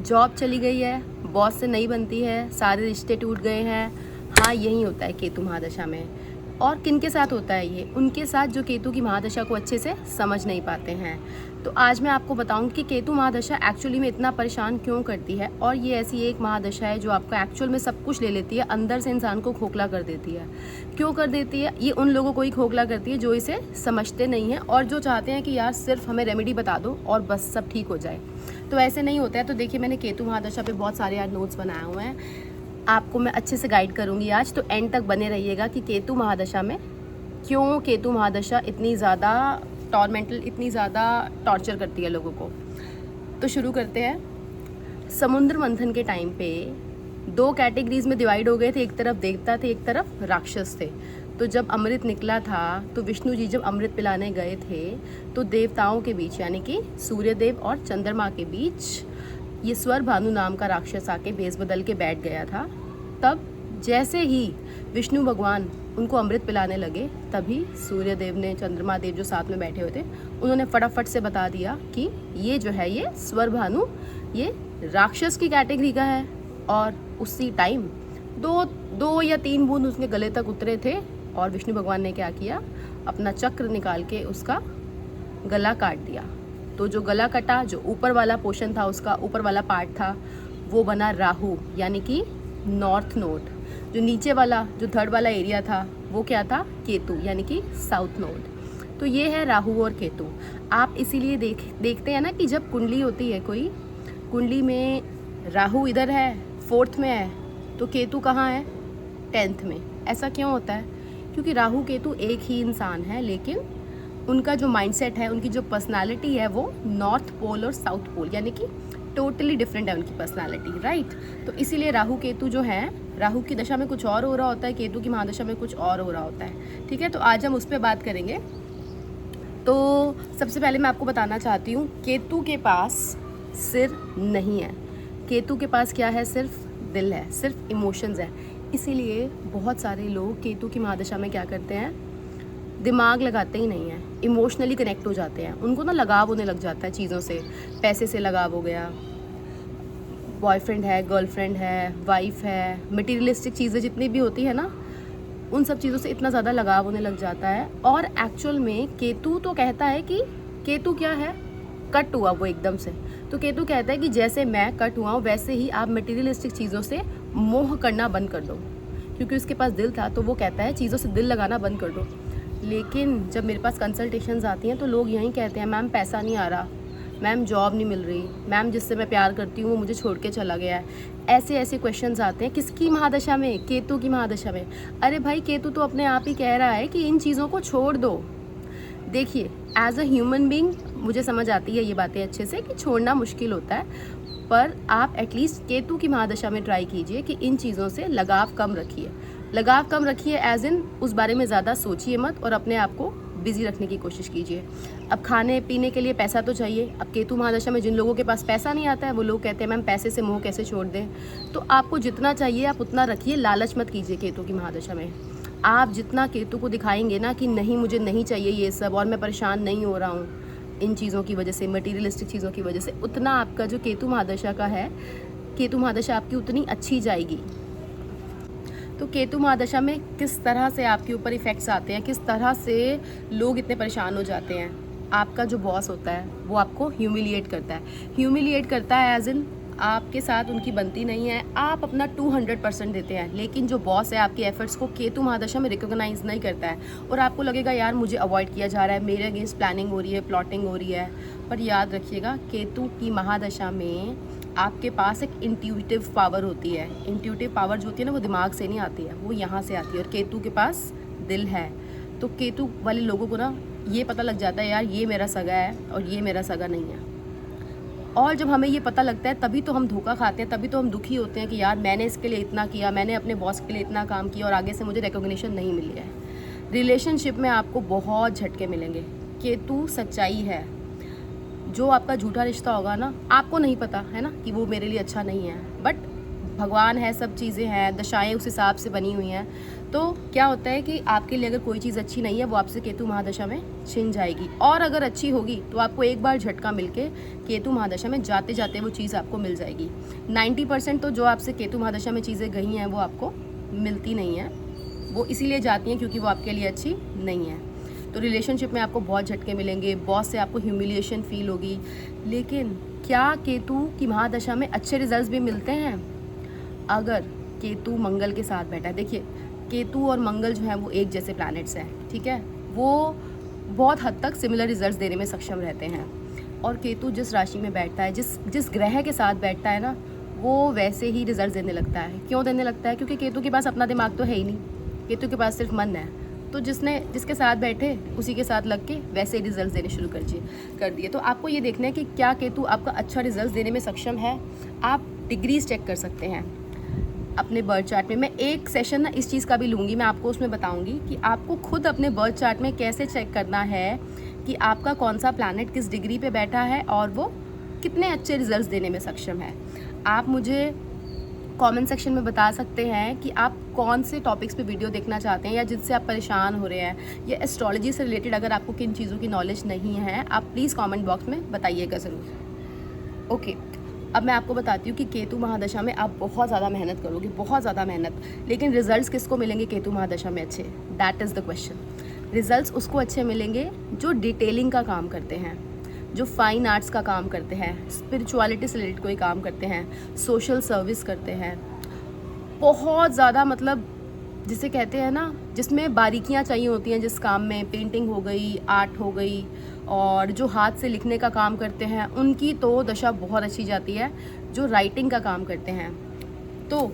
Job चली गई है, बॉस से नहीं बनती है, सारे रिश्ते टूट गए हैं। हाँ, यही होता है केतु महादशा में। और किन के साथ होता है ये? उनके साथ जो केतु की महादशा को अच्छे से समझ नहीं पाते हैं। तो आज मैं आपको बताऊं कि केतु महादशा एक्चुअली में इतना परेशान क्यों करती है, और ये ऐसी एक महादशा है जो आपको एक्चुअल में सब कुछ ले लेती है, अंदर से इंसान को खोखला कर देती है। क्यों कर देती है? ये उन लोगों को ही खोखला करती है जो इसे समझते नहीं हैं और जो चाहते हैं कि यार सिर्फ हमें रेमेडी बता दो और बस सब ठीक हो जाए। तो ऐसे नहीं होता है। तो देखिए, मैंने केतु महादशा पे बहुत सारे यार नोट्स बनाए हुए हैं, आपको मैं अच्छे से गाइड करूंगी आज। तो एंड तक बने रहिएगा कि केतु महादशा में क्यों केतु महादशा इतनी ज़्यादा टॉर्मेंटल, इतनी ज़्यादा टॉर्चर करती है लोगों को। तो शुरू करते हैं। समुद्र मंथन के टाइम पे 2 कैटेगरीज में डिवाइड हो गए थे, एक तरफ देवता थे, एक तरफ राक्षस थे। तो जब अमृत निकला था, तो विष्णु जी जब अमृत पिलाने गए थे, तो देवताओं के बीच यानी कि सूर्यदेव और चंद्रमा के बीच ये स्वर भानु नाम का राक्षस आके भेस बदल के बैठ गया था। तब जैसे ही विष्णु भगवान उनको अमृत पिलाने लगे, तभी सूर्यदेव ने, चंद्रमा देव जो साथ में बैठे हुए थे, उन्होंने फटाफट से बता दिया कि ये जो है, ये स्वर भानु ये राक्षस की कैटेगरी का है। और उसी टाइम 2 या 3 बूंद उसके गले तक उतरे थे और विष्णु भगवान ने क्या किया, अपना चक्र निकाल के उसका गला काट दिया। तो जो गला कटा, जो ऊपर वाला पोर्शन था, उसका ऊपर वाला पार्ट था, वो बना राहु यानी कि नॉर्थ नोड। जो नीचे वाला, जो थर्ड वाला एरिया था, वो क्या था, केतु यानी कि साउथ नोड। तो ये है राहु और केतु। आप इसीलिए देखते हैं ना कि जब कुंडली होती है, कोई कुंडली में राहु इधर है 4th में है, तो केतु कहाँ है, 10th में। ऐसा क्यों होता है? क्योंकि राहु केतु एक ही इंसान है, लेकिन उनका जो माइंडसेट है, उनकी जो पर्सनालिटी है, वो नॉर्थ पोल और साउथ पोल यानी कि टोटली डिफरेंट है उनकी पर्सनालिटी, राइट। तो इसीलिए राहु केतु जो है, राहु की दशा में कुछ और हो रहा होता है, केतु की महादशा में कुछ और हो रहा होता है। ठीक है, तो आज हम उस पर बात करेंगे। तो सबसे पहले मैं आपको बताना चाहती हूँ, केतु के पास सिर नहीं है। केतु के पास क्या है, सिर्फ दिल है, सिर्फ इमोशंस है। इसीलिए बहुत सारे लोग केतु की महादशा में क्या करते हैं, दिमाग लगाते ही नहीं है, इमोशनली कनेक्ट हो जाते हैं। उनको ना लगाव होने लग जाता है चीज़ों से। पैसे से लगाव हो गया, बॉयफ्रेंड है, गर्लफ्रेंड है, वाइफ है, मटेरियलिस्टिक चीज़ें जितनी भी होती है ना, उन सब चीज़ों से इतना ज़्यादा लगाव होने लग जाता है। और एक्चुअल में केतु तो कहता है कि केतु क्या है, कट हुआ वो एकदम से। तो केतु कहता है कि जैसे मैं कट हुआ हूँ, वैसे ही आप मटेरियलिस्टिक चीज़ों से मोह करना बंद कर दो। क्योंकि उसके पास दिल था, तो वो कहता है चीज़ों से दिल लगाना बंद कर दो। लेकिन जब मेरे पास कंसल्टेशंस आती हैं, तो लोग यही कहते हैं, मैम पैसा नहीं आ रहा, मैम जॉब नहीं मिल रही, मैम जिससे मैं प्यार करती हूँ वो मुझे छोड़ के चला गया है। ऐसे क्वेश्चंस आते हैं। किसकी महादशा में? केतु की महादशा में। अरे भाई, केतु तो अपने आप ही कह रहा है कि इन चीज़ों को छोड़ दो। देखिए, एज अ ह्यूमन बीइंग मुझे समझ आती है ये बातें अच्छे से कि छोड़ना मुश्किल होता है, पर आप एटलीस्ट केतु की महादशा में ट्राई कीजिए कि इन चीज़ों से लगाव कम रखिए। लगाव कम रखिए एज इन उस बारे में ज़्यादा सोचिए मत और अपने आप को बिजी रखने की कोशिश कीजिए। अब खाने पीने के लिए पैसा तो चाहिए। अब केतु महादशा में जिन लोगों के पास पैसा नहीं आता है, वो लोग कहते हैं मैम पैसे से मोह कैसे छोड़ दें। तो आपको जितना चाहिए आप उतना रखिए, लालच मत कीजिए केतु की महादशा में। आप जितना केतु को दिखाएंगे ना कि नहीं मुझे नहीं चाहिए ये सब और मैं परेशान नहीं हो रहा हूँ इन चीज़ों की वजह से, मटीरियलिस्टिक चीज़ों की वजह से, उतना आपका जो केतु महादशा का है, केतु महादशा आपकी उतनी अच्छी जाएगी। तो केतु महादशा में किस तरह से आपके ऊपर इफ़ेक्ट्स आते हैं, किस तरह से लोग इतने परेशान हो जाते हैं। आपका जो बॉस होता है वो आपको ह्यूमिलिएट करता है। ह्यूमिलिएट करता है एज इन आपके साथ उनकी बनती नहीं है, आप अपना 200% देते हैं, लेकिन जो बॉस है आपके एफर्ट्स को केतु महादशा में रिकॉग्नाइज नहीं करता है और आपको लगेगा यार मुझे अवॉइड किया जा रहा है, मेरे अगेंस्ट प्लानिंग हो रही है, प्लॉटिंग हो रही है। पर याद रखिएगा, केतु की महादशा में आपके पास एक इंट्यूटिव पावर होती है। इंट्यूटिव पावर जो होती है ना, वो दिमाग से नहीं आती है, वो यहाँ से आती है। और केतु के पास दिल है। तो केतु वाले लोगों को ना ये पता लग जाता है यार ये मेरा सगा है और ये मेरा सगा नहीं है। और जब हमें ये पता लगता है तभी तो हम धोखा खाते हैं, तभी तो हम दुखी होते हैं कि यार मैंने इसके लिए इतना किया, मैंने अपने बॉस के लिए इतना काम किया और आगे से मुझे रिकॉग्निशन नहीं मिली है। रिलेशनशिप में आपको बहुत झटके मिलेंगे। केतु सच्चाई है। जो आपका झूठा रिश्ता होगा ना, आपको नहीं पता है ना कि वो मेरे लिए अच्छा नहीं है, बट भगवान है, सब चीज़ें हैं, दशाएं उस हिसाब से बनी हुई हैं। तो क्या होता है कि आपके लिए अगर कोई चीज़ अच्छी नहीं है वो आपसे केतु महादशा में छिन जाएगी, और अगर अच्छी होगी तो आपको एक बार झटका मिलके केतु महादशा में जाते जाते वो चीज़ आपको मिल जाएगी। 90% तो जो आपसे केतु महादशा में चीज़ें गई हैं वो आपको मिलती नहीं हैं, वो इसीलिए जाती हैं क्योंकि वो आपके लिए अच्छी नहीं है। तो रिलेशनशिप में आपको बहुत झटके मिलेंगे, बॉस से आपको ह्यूमिलिएशन फील होगी। लेकिन क्या केतु की महादशा में अच्छे रिजल्ट्स भी मिलते हैं? अगर केतु मंगल के साथ बैठा है, देखिए केतु और मंगल जो है वो एक जैसे प्लैनेट्स हैं, ठीक है, वो बहुत हद तक सिमिलर रिजल्ट्स देने में सक्षम रहते हैं। और केतु जिस राशि में बैठता है, जिस ग्रह के साथ बैठता है ना, वो वैसे ही रिजल्ट्स देने लगता है। क्यों देने लगता है? क्योंकि केतु के पास अपना दिमाग तो है ही नहीं, केतु के पास सिर्फ मन है। तो जिसके साथ बैठे उसी के साथ लग के वैसे ही रिजल्ट्स देने शुरू कर दिए। तो आपको ये देखना है कि क्या केतु आपका अच्छा रिजल्ट देने में सक्षम है। आप डिग्रीज चेक कर सकते हैं अपने बर्थ चार्ट में। मैं एक सेशन ना इस चीज़ का भी लूँगी, मैं आपको उसमें बताऊँगी कि आपको खुद अपने बर्थ चार्ट में कैसे चेक करना है कि आपका कौन सा प्लैनेट किस डिग्री पे बैठा है और वो कितने अच्छे रिजल्ट्स देने में सक्षम है। आप मुझे कमेंट सेक्शन में बता सकते हैं कि आप कौन से टॉपिक्स पे वीडियो देखना चाहते हैं, या जिनसे आप परेशान हो रहे हैं, या एस्ट्रोलॉजी से रिलेटेड अगर आपको किन चीज़ों की नॉलेज नहीं है, आप प्लीज़ कमेंट बॉक्स में बताइएगा ज़रूर। ओके, अब मैं आपको बताती हूँ कि केतु महादशा में आप बहुत ज़्यादा मेहनत करोगे, बहुत ज़्यादा मेहनत, लेकिन रिजल्ट्स किसको मिलेंगे केतु महादशा में अच्छे? That is the question. Results उसको अच्छे मिलेंगे जो डिटेलिंग का काम करते हैं, जो फाइन आर्ट्स का काम करते हैं, स्पिरिचुअलिटी से रिलेटेड कोई काम करते हैं, सोशल सर्विस करते हैं, बहुत ज़्यादा, मतलब जिसे कहते हैं ना, जिसमें बारीकियां चाहिए होती हैं जिस काम में, पेंटिंग हो गई, आर्ट हो गई, और जो हाथ से लिखने का काम करते हैं उनकी तो दशा बहुत अच्छी जाती है। जो राइटिंग का काम करते हैं, तो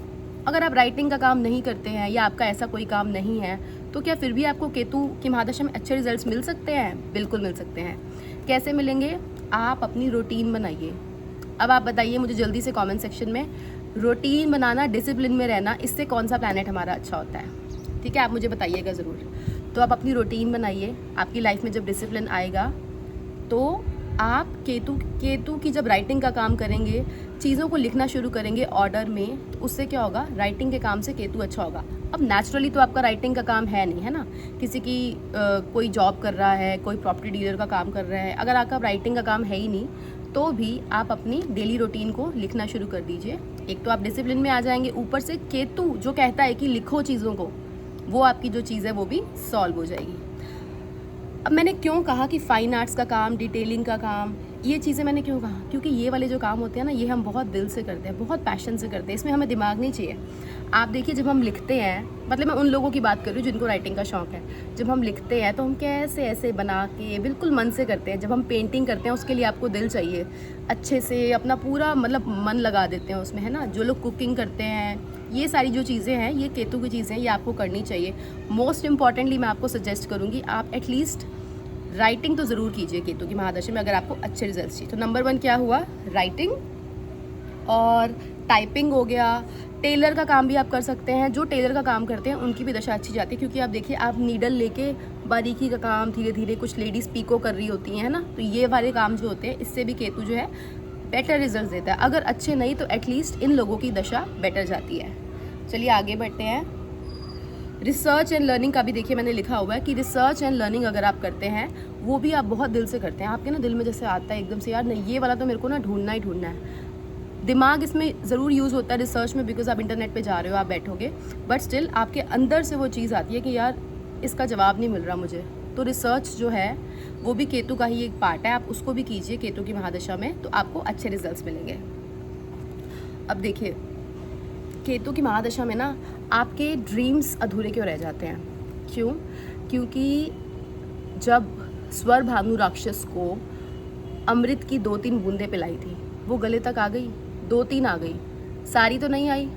अगर आप राइटिंग का काम नहीं करते हैं या आपका ऐसा कोई काम नहीं है, तो क्या फिर भी आपको केतु की महादशा में अच्छे रिजल्ट्स मिल सकते हैं? बिल्कुल मिल सकते हैं। कैसे मिलेंगे? आप अपनी रूटीन बनाइए। अब आप बताइए मुझे जल्दी से कमेंट सेक्शन में, रूटीन बनाना, डिसिप्लिन में रहना, इससे कौन सा प्लैनेट हमारा अच्छा होता है? ठीक है, आप मुझे बताइएगा ज़रूर। तो आप अपनी रूटीन बनाइए। आपकी लाइफ में जब डिसिप्लिन आएगा तो आप केतु की जब राइटिंग का काम करेंगे, चीज़ों को लिखना शुरू करेंगे ऑर्डर में, तो उससे क्या होगा? राइटिंग के काम से केतु अच्छा होगा। अब नेचुरली तो आपका राइटिंग का काम है नहीं, है ना, किसी की कोई जॉब कर रहा है, कोई प्रॉपर्टी डीलर का काम कर रहा है, अगर आपका राइटिंग का काम है ही नहीं तो भी आप अपनी डेली रूटीन को लिखना शुरू कर दीजिए। एक तो आप डिसिप्लिन में आ जाएंगे, ऊपर से केतु जो कहता है कि लिखो चीज़ों को, वो आपकी जो चीज़ है वो भी सॉल्व हो जाएगी। अब मैंने क्यों कहा कि फाइन आर्ट्स का काम, डिटेलिंग का काम, ये चीज़ें मैंने क्यों कहा? क्योंकि ये वाले जो काम होते हैं ना, ये हम बहुत दिल से करते हैं, बहुत पैशन से करते हैं, इसमें हमें दिमाग नहीं चाहिए। आप देखिए, जब हम लिखते हैं, मतलब मैं उन लोगों की बात कर रही हूँ जिनको राइटिंग का शौक़ है, जब हम लिखते हैं तो हम कैसे ऐसे बना के बिल्कुल मन से करते हैं। जब हम पेंटिंग करते हैं उसके लिए आपको दिल चाहिए, अच्छे से अपना पूरा मतलब मन लगा देते हैं उसमें, है ना। जो लोग कुकिंग करते हैं, ये सारी जो चीज़ें हैं, ये केतु की चीज़ें हैं, ये आपको करनी चाहिए। मोस्ट इम्पॉर्टेंटली मैं आपको सजेस्ट करूँगी, आप एटलीस्ट राइटिंग तो ज़रूर कीजिए केतु की महादशा में अगर आपको अच्छे रिजल्ट चाहिए। तो नंबर 1 क्या हुआ? राइटिंग और टाइपिंग हो गया। टेलर का काम भी आप कर सकते हैं। जो टेलर का काम करते हैं उनकी भी दशा अच्छी जाती है, क्योंकि आप देखिए, आप नीडल लेके बारीकी का काम धीरे धीरे, कुछ लेडीज़ पीको कर रही होती हैं, है ना, तो ये वाले काम जो होते हैं इससे भी केतु जो है बेटर रिजल्ट देता है। अगर अच्छे नहीं तो एटलीस्ट इन लोगों की दशा बेटर जाती है। चलिए आगे बढ़ते हैं। रिसर्च एंड लर्निंग का भी देखिए मैंने लिखा हुआ है कि रिसर्च एंड लर्निंग अगर आप करते हैं, वो भी आप बहुत दिल से करते हैं। आपके ना दिल में जैसे आता है एकदम से, यार नहीं, ये वाला तो मेरे को ना ढूंढना ही ढूंढना है। दिमाग इसमें ज़रूर यूज़ होता है रिसर्च में, बिकॉज आप इंटरनेट पे जा रहे हो, आप बैठोगे, बट स्टिल आपके अंदर से वो चीज़ आती है कि यार इसका जवाब नहीं मिल रहा मुझे। तो रिसर्च जो है वो भी केतु का ही एक पार्ट है, आप उसको भी कीजिए केतु की महादशा में, तो आपको अच्छे रिजल्ट्स मिलेंगे। अब देखिए, केतु की महादशा में ना आपके ड्रीम्स अधूरे क्यों रह जाते हैं? क्यों? क्योंकि जब स्वर भानु राक्षस को अमृत की 2-3 बूंदें पिलाई थी, वो गले तक आ गई, 2-3 आ गई, सारी तो नहीं आई,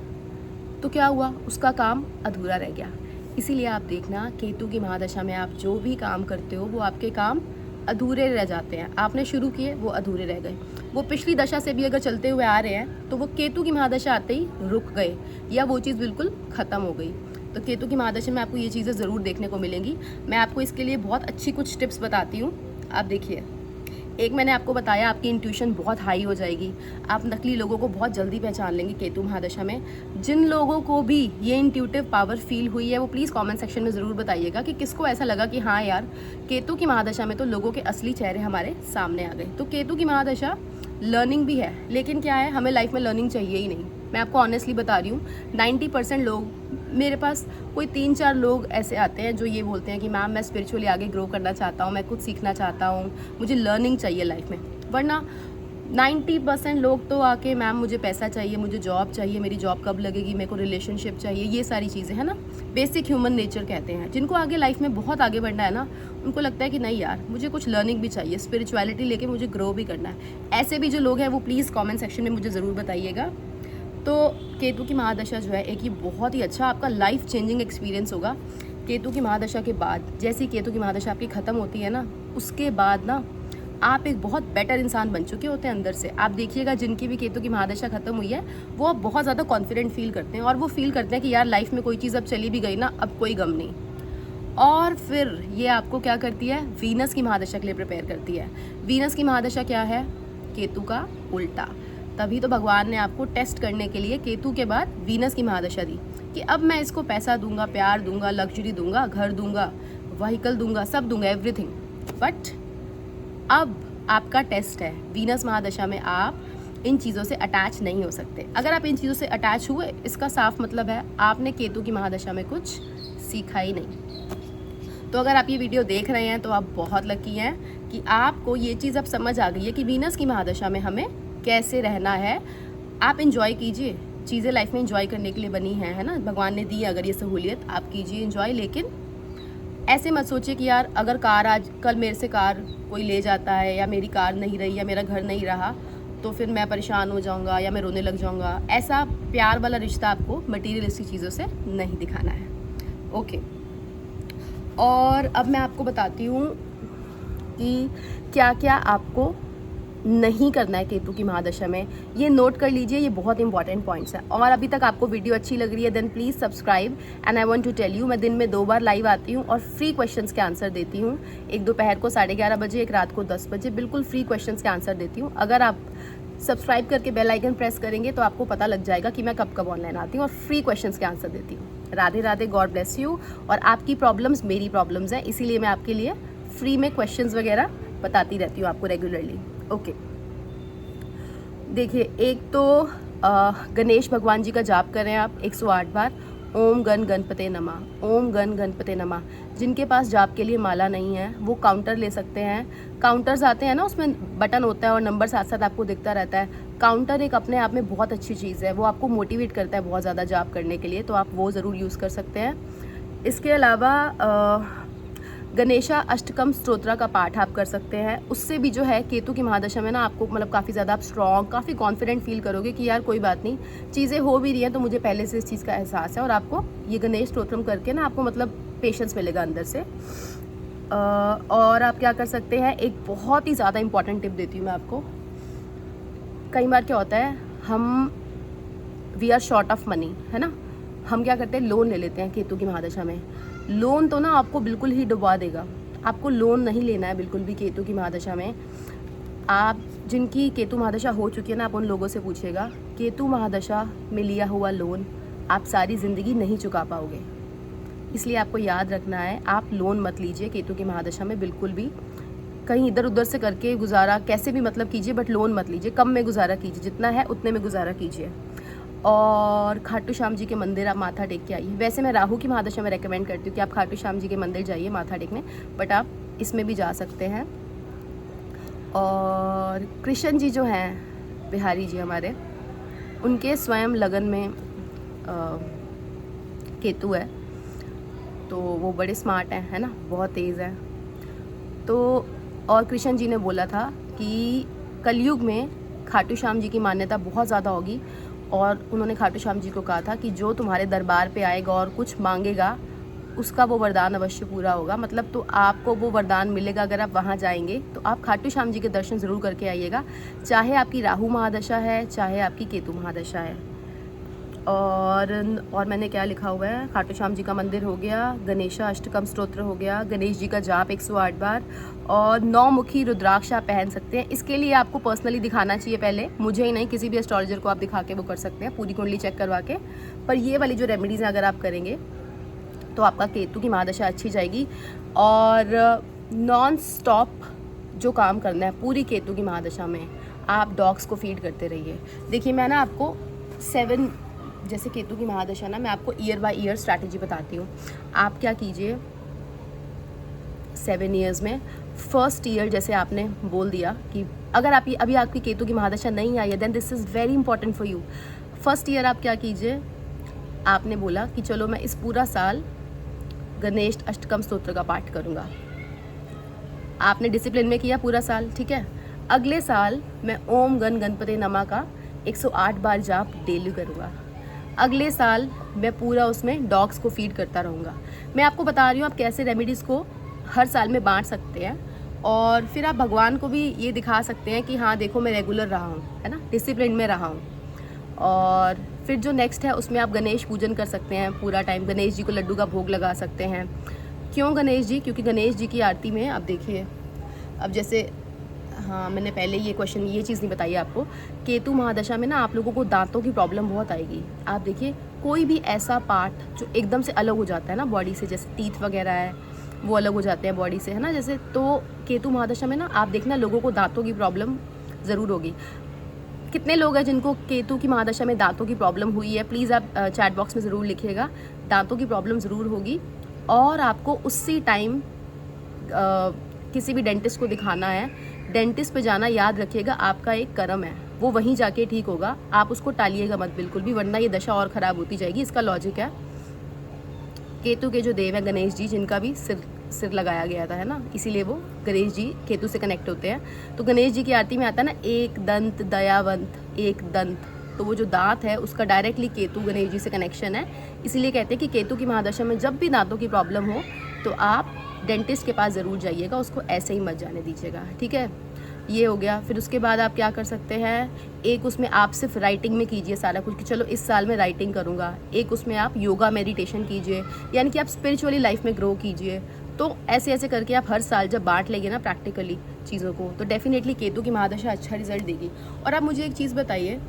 तो क्या हुआ? उसका काम अधूरा रह गया। इसीलिए आप देखना, केतु की महादशा में आप जो भी काम करते हो वो आपके काम अधूरे रह जाते हैं। आपने शुरू किए, वो अधूरे रह गए। वो पिछली दशा से भी अगर चलते हुए आ रहे हैं तो वो केतु की महादशा आते ही रुक गए, या वो चीज़ बिल्कुल ख़त्म हो गई। तो केतु की महादशा में आपको ये चीज़ें ज़रूर देखने को मिलेंगी। मैं आपको इसके लिए बहुत अच्छी कुछ टिप्स बताती हूँ। आप देखिए, एक मैंने आपको बताया, आपकी इंट्यूशन बहुत हाई हो जाएगी, आप नकली लोगों को बहुत जल्दी पहचान लेंगे केतु महादशा में। जिन लोगों को भी ये इंट्यूटिव पावर फील हुई है वो प्लीज़ कमेंट सेक्शन में ज़रूर बताइएगा कि किसको ऐसा लगा कि हाँ यार, केतु की महादशा में तो लोगों के असली चेहरे हमारे सामने आ गए। तो केतु की महादशा लर्निंग भी है, लेकिन क्या है, हमें लाइफ में लर्निंग चाहिए ही नहीं। मैं आपको ऑनेस्टली बता रही हूँ, 90% लोग, मेरे पास कोई 3-4 लोग ऐसे आते हैं जो ये बोलते हैं कि मैम मैं स्पिरिचुअली आगे ग्रो करना चाहता हूँ, मैं कुछ सीखना चाहता हूँ, मुझे लर्निंग चाहिए लाइफ में। वरना 90% लोग तो आके मैम मुझे पैसा चाहिए, मुझे जॉब चाहिए, मेरी जॉब कब लगेगी, मेरे को रिलेशनशिप चाहिए, ये सारी चीज़ें है ना, बेसिक ह्यूमन नेचर कहते हैं। जिनको आगे लाइफ में बहुत आगे बढ़ना है ना, उनको लगता है कि नहीं यार, मुझे कुछ लर्निंग भी चाहिए, स्पिरिचुअलिटी लेके मुझे ग्रो भी करना है। ऐसे भी जो लोग हैं वो प्लीज़ कॉमेंट सेक्शन में मुझे ज़रूर बताइएगा। तो केतु की महादशा जो है एक ये बहुत ही अच्छा आपका लाइफ चेंजिंग एक्सपीरियंस होगा। केतु की महादशा के बाद, जैसे ही केतु की महादशा आपकी ख़त्म होती है ना, उसके बाद ना आप एक बहुत बेटर इंसान बन चुके होते हैं अंदर से। आप देखिएगा जिनकी भी केतु की महादशा ख़त्म हुई है वो अब बहुत ज़्यादा कॉन्फिडेंट फील करते हैं, और वो फील करते हैं कि यार लाइफ में कोई चीज़ अब चली भी गई ना, अब कोई गम नहीं। और फिर ये आपको क्या करती है, वीनस की महादशा के लिए प्रिपेयर करती है। वीनस की महादशा क्या है, केतु का उल्टा। तभी तो भगवान ने आपको टेस्ट करने के लिए केतु के बाद वीनस की महादशा दी कि अब मैं इसको पैसा दूंगा, प्यार दूंगा, लग्जरी दूंगा, घर दूंगा, व्हीकल दूंगा, सब दूंगा, एवरीथिंग। बट अब आपका टेस्ट है, वीनस महादशा में आप इन चीज़ों से अटैच नहीं हो सकते। अगर आप इन चीज़ों से अटैच हुए, इसका साफ मतलब है आपने केतु की महादशा में कुछ सीखा ही नहीं। तो अगर आप ये वीडियो देख रहे हैं तो आप बहुत लकी हैं कि आपको ये चीज़ अब समझ आ गई है कि वीनस की महादशा में हमें कैसे रहना है। आप इंजॉय कीजिए, चीज़ें लाइफ में इंजॉय करने के लिए बनी हैं, है ना, भगवान ने दी अगर ये सहूलियत, आप कीजिए इंजॉय। लेकिन ऐसे मत सोचिए कि यार अगर कार आज कल मेरे से कार कोई ले जाता है, या मेरी कार नहीं रही, या मेरा घर नहीं रहा, तो फिर मैं परेशान हो जाऊंगा या मैं रोने लग जाऊंगा। ऐसा प्यार वाला रिश्ता आपको मटीरियलिस्टिक चीज़ों से नहीं दिखाना है। ओके, और अब मैं आपको बताती हूँ कि क्या क्या आपको नहीं करना है केतु की महादशा में। ये नोट कर लीजिए, ये बहुत इंपॉर्टेंट पॉइंट्स हैं। और अभी तक आपको वीडियो अच्छी लग रही है then please subscribe. And I want to tell you, मैं दिन में 2 बार लाइव आती हूँ और फ्री क्वेश्चंस के आंसर देती हूँ। एक दोपहर को 11:30 बजे, एक रात को 10 बजे, बिल्कुल फ्री क्वेश्चंस के आंसर देती हूँ। अगर आप सब्सक्राइब करके बेल आइकन प्रेस करेंगे तो आपको पता लग जाएगा कि मैं कब कब ऑनलाइन आती हूँ और फ्री क्वेश्चंस के आंसर देती हूँ। Radhe Radhe, God bless you. और आपकी प्रॉब्लम्स मेरी प्रॉब्लम्स हैं, इसीलिए मैं आपके लिए फ्री में क्वेश्चंस वगैरह बताती रहती हूँ आपको रेगुलरली। ओके, देखिए, एक तो गणेश भगवान जी का जाप करें आप 108 बार, ओम गण गणपते नमः, ओम गण गणपते नमः। जिनके पास जाप के लिए माला नहीं है वो काउंटर ले सकते हैं। काउंटर्स आते हैं ना, उसमें बटन होता है और नंबर साथ साथ आपको दिखता रहता है। काउंटर एक अपने आप में बहुत अच्छी चीज़ है, वो आपको मोटिवेट करता है बहुत ज़्यादा जाप करने के लिए, तो आप वो ज़रूर यूज़ कर सकते हैं। इसके अलावा गणेशा अष्टकम स्तोत्र का पाठ आप कर सकते हैं। उससे भी जो है केतु की महादशा में ना आपको मतलब काफ़ी ज़्यादा आप स्ट्रॉन्ग, काफ़ी कॉन्फिडेंट फील करोगे कि यार कोई बात नहीं, चीज़ें हो भी रही हैं तो मुझे पहले से इस चीज़ का एहसास है। और आपको ये गणेश स्तोत्रम करके ना आपको मतलब पेशेंस मिलेगा अंदर से। और आप क्या कर सकते हैं, एक बहुत ही ज़्यादा इंपॉर्टेंट टिप देती हूँ मैं आपको। कई बार क्या होता है, हम we are short of money, है ना, हम क्या करते हैं, लोन ले लेते हैं केतु की महादशा में। लोन तो ना आपको बिल्कुल ही डुबा देगा, आपको लोन नहीं लेना है बिल्कुल भी केतु की महादशा में। आप जिनकी केतु महादशा हो चुकी है ना, आप उन लोगों से पूछिएगा, केतु महादशा में लिया हुआ लोन आप सारी ज़िंदगी नहीं चुका पाओगे। इसलिए आपको याद रखना है, आप लोन मत लीजिए केतु की महादशा में बिल्कुल भी। कहीं इधर उधर से करके गुजारा कैसे भी मतलब कीजिए, बट लोन मत लीजिए। कम में गुजारा कीजिए, जितना है उतने में गुजारा कीजिए। और खाटू श्याम जी के मंदिर आप माथा टेक के आइए। वैसे मैं राहु की महादशा में रेकमेंड करती हूँ कि आप खाटू श्याम जी के मंदिर जाइए माथा टेकने, बट आप इसमें भी जा सकते हैं। और कृष्ण जी जो हैं बिहारी जी हमारे, उनके स्वयं लगन में केतु है, तो वो बड़े स्मार्ट हैं, है ना, बहुत तेज़ है। तो और कृष्ण जी ने बोला था कि कलयुग में खाटू श्याम जी की मान्यता बहुत ज़्यादा होगी, और उन्होंने खाटू श्याम जी को कहा था कि जो तुम्हारे दरबार पे आएगा और कुछ मांगेगा उसका वो वरदान अवश्य पूरा होगा। मतलब तो आपको वो वरदान मिलेगा अगर आप वहाँ जाएंगे। तो आप खाटू श्याम जी के दर्शन ज़रूर करके आइएगा, चाहे आपकी राहु महादशा है चाहे आपकी केतु महादशा है। और मैंने क्या लिखा हुआ है, खाटू श्याम जी का मंदिर हो गया, गणेशा अष्टकम स्तोत्र हो गया, गणेश जी का जाप 108 बार, और 9 मुखी रुद्राक्ष आप पहन सकते हैं। इसके लिए आपको पर्सनली दिखाना चाहिए पहले, मुझे ही नहीं, किसी भी एस्ट्रोलॉजर को आप दिखा के वो कर सकते हैं, पूरी कुंडली चेक करवा के। पर ये वाली जो रेमेडीज़ हैं अगर आप करेंगे तो आपका केतु की महादशा अच्छी जाएगी। और नॉन स्टॉप जो काम करना है पूरी केतु की महादशा में, आप डॉग्स को फीड करते रहिए। देखिए मैं ना आपको 7 जैसे केतु की महादशा ना, मैं आपको ईयर बाय ईयर स्ट्रैटेजी बताती हूँ। आप क्या कीजिए 7 ईयर्स में, फर्स्ट ईयर जैसे आपने बोल दिया कि अगर आप अभी आपकी केतु की महादशा नहीं आई है, then this is very important for you. First year आप क्या कीजिए, आपने बोला कि चलो मैं इस पूरा साल गणेश अष्टकम स्तोत्र का पाठ करूँगा। आपने डिसिप्लिन में किया पूरा साल, ठीक है। अगले साल मैं ओम गण गणपति नमः का 108 बार जाप डेली करूँगा। अगले साल मैं पूरा उसमें डॉग्स को फीड करता रहूँगा। मैं आपको बता रही हूँ आप कैसे रेमेडीज़ को हर साल में बांट सकते हैं, और फिर आप भगवान को भी ये दिखा सकते हैं कि हाँ देखो मैं रेगुलर रहा हूँ, है ना, डिसिप्लिन में रहा हूँ। और फिर जो नेक्स्ट है उसमें आप गणेश पूजन कर सकते हैं पूरा टाइम, गणेश जी को लड्डू का भोग लगा सकते हैं। क्यों गणेश जी? क्योंकि गणेश जी की आरती में आप देखिए, अब जैसे हाँ मैंने पहले ये चीज़ नहीं बताई आपको, केतु महादशा में ना आप लोगों को दांतों की प्रॉब्लम बहुत आएगी। आप देखिए कोई भी ऐसा पार्ट जो एकदम से अलग हो जाता है ना बॉडी से, जैसे टीथ वगैरह है वो अलग हो जाते हैं बॉडी से, है ना, जैसे, तो केतु महादशा में ना आप देखना लोगों को दांतों की प्रॉब्लम ज़रूर होगी। कितने लोग हैं जिनको केतु की महादशा में दांतों की प्रॉब्लम हुई है? प्लीज़ आप चैट बॉक्स में ज़रूर लिखिएगा। दांतों की प्रॉब्लम ज़रूर होगी, और आपको उसी टाइम किसी भी डेंटिस्ट को दिखाना है। डेंटिस्ट पे जाना याद रखिएगा आपका एक कर्म है, वो वहीं जाके ठीक होगा, आप उसको टालिएगा मत बिल्कुल भी, वरना ये दशा और ख़राब होती जाएगी। इसका लॉजिक है, केतु के जो देव हैं गणेश जी, जिनका भी सिर लगाया गया था, है ना, इसीलिए वो गणेश जी केतु से कनेक्ट होते हैं। तो गणेश जी की आरती में आता है ना, एक दंत दयावंत, एक दंत, तो वो जो दांत है उसका डायरेक्टली केतु गणेश जी से कनेक्शन है। इसीलिए कहते हैं कि केतु की महादशा में जब भी दांतों की प्रॉब्लम हो तो आप डेंटिस्ट के पास ज़रूर जाइएगा, उसको ऐसे ही मत जाने दीजिएगा, ठीक है। ये हो गया। फिर उसके बाद आप क्या कर सकते हैं, एक उसमें आप सिर्फ राइटिंग में कीजिए सारा कुछ कि चलो इस साल में राइटिंग करूँगा। एक उसमें आप योगा मेडिटेशन कीजिए, यानी कि आप स्पिरिचुअली लाइफ में ग्रो कीजिए। तो ऐसे ऐसे करके आप हर साल जब बांट लेंगे ना प्रैक्टिकली चीज़ों को, तो डेफिनेटली केतु की महादशा अच्छा रिजल्ट देगी। और आप मुझे एक चीज़ बताइए,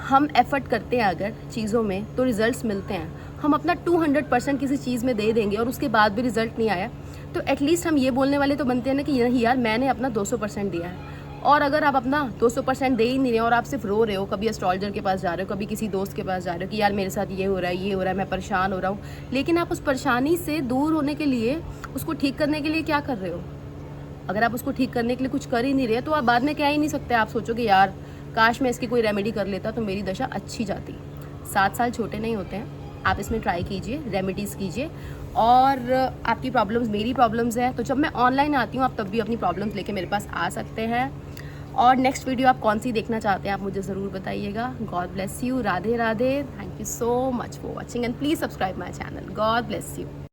हम एफर्ट करते हैं अगर चीज़ों में तो रिजल्ट्स मिलते हैं। हम अपना 200% किसी चीज़ में दे देंगे और उसके बाद भी रिजल्ट नहीं आया, तो एटलीस्ट हम ये बोलने वाले तो बनते हैं ना कि नहीं यार मैंने अपना 200% दिया है। और अगर आप अपना 200% दे ही नहीं रहे और आप सिर्फ रो रहे हो, कभी एस्ट्रोलॉजर के पास जा रहे हो, कभी किसी दोस्त के पास जा रहे हो कि यार मेरे साथ ये हो रहा है, ये हो रहा है, मैं परेशान हो रहा हूँ, लेकिन आप उस परेशानी से दूर होने के लिए, उसको ठीक करने के लिए क्या कर रहे हो? अगर आप उसको ठीक करने के लिए कुछ कर ही नहीं रहे तो आप बाद में कह ही नहीं सकते। आप सोचोगे यार काश मैं इसकी कोई रेमेडी कर लेता तो मेरी दशा अच्छी जाती। 7 साल छोटे नहीं होते हैं, आप इसमें ट्राई कीजिए, रेमेडीज़ कीजिए। और आपकी प्रॉब्लम्स मेरी प्रॉब्लम्स हैं, तो जब मैं ऑनलाइन आती हूँ आप तब भी अपनी प्रॉब्लम्स लेके मेरे पास आ सकते हैं। और नेक्स्ट वीडियो आप कौन सी देखना चाहते हैं आप मुझे ज़रूर बताइएगा। God bless you, Radhe Radhe, thank you so much for watching and please subscribe my channel. God bless you.